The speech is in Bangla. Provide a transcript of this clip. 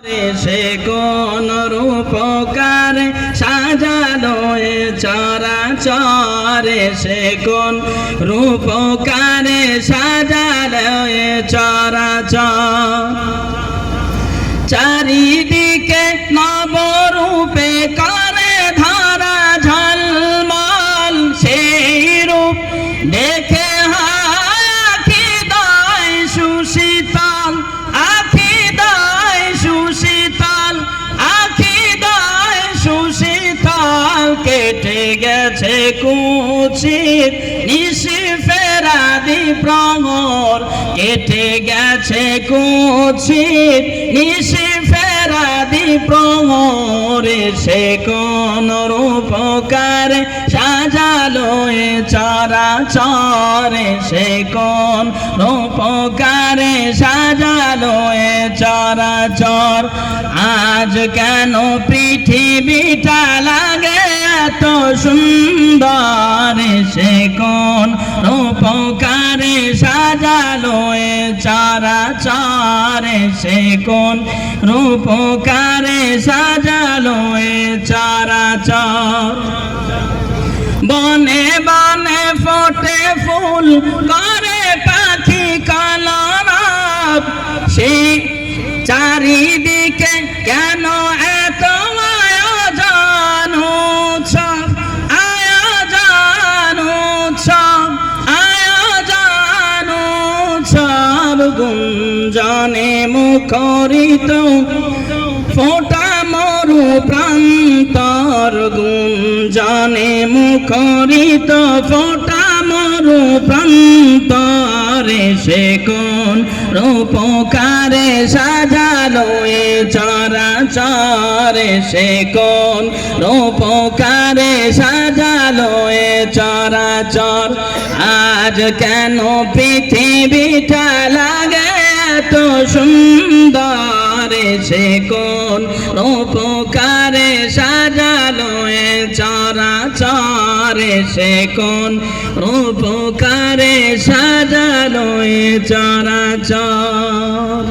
সে কোন রূপকারে সাজালো এ চরাচরে, সে কোন রূপকারে সাজালো এ চরাচর। চারিদিকে নবরূপে করে ধরা ঝলমল, সেই রূপ দেখে আখি দয় সুশীতল, আখি দয় সুশীতল, আখি দয় সুশীতল। কেটে গেছে কুচিত নিশি ফেরাদি প্রহর, কেটে গেছে কুচিত নিশি ফেরাদি প্রহরে, সে কোন রূপকারে সাজালো এ চরাচরে, সে কোন রূপকারে সাজালো এ চরাচর। আজ কেন পৃথিবীটা লাগে এত সুন্দর, সে কোন রূপকারে সাজালো এ চরাচরে, সে কোন রূপকারে সাজালো এ চরাচর। বনে বনে ফোটে ফুল করে পাখি কলরব, সেই চারিদিকে কেন এত আয়োজন উৎসব, আয়োজন উৎসব, আয়োজন উৎসব। গুঞ্জনে মুখরিত ফোটা মরু প্রান্তর, গুঞ্জনে মুখরিত ফোটা মরু প্রান্তরে, সে কোন রূপকারে সাজালো এ চরাচরে, সে কোন রূপকারে সাজালো এ চরাচর। আজ কেন পৃথিবীটা লাগে এত সুন্দর, সে কোন রূপকারে সাজালো এ চরাচরে, সে কোন রূপকারে সাজালো এ চরাচর।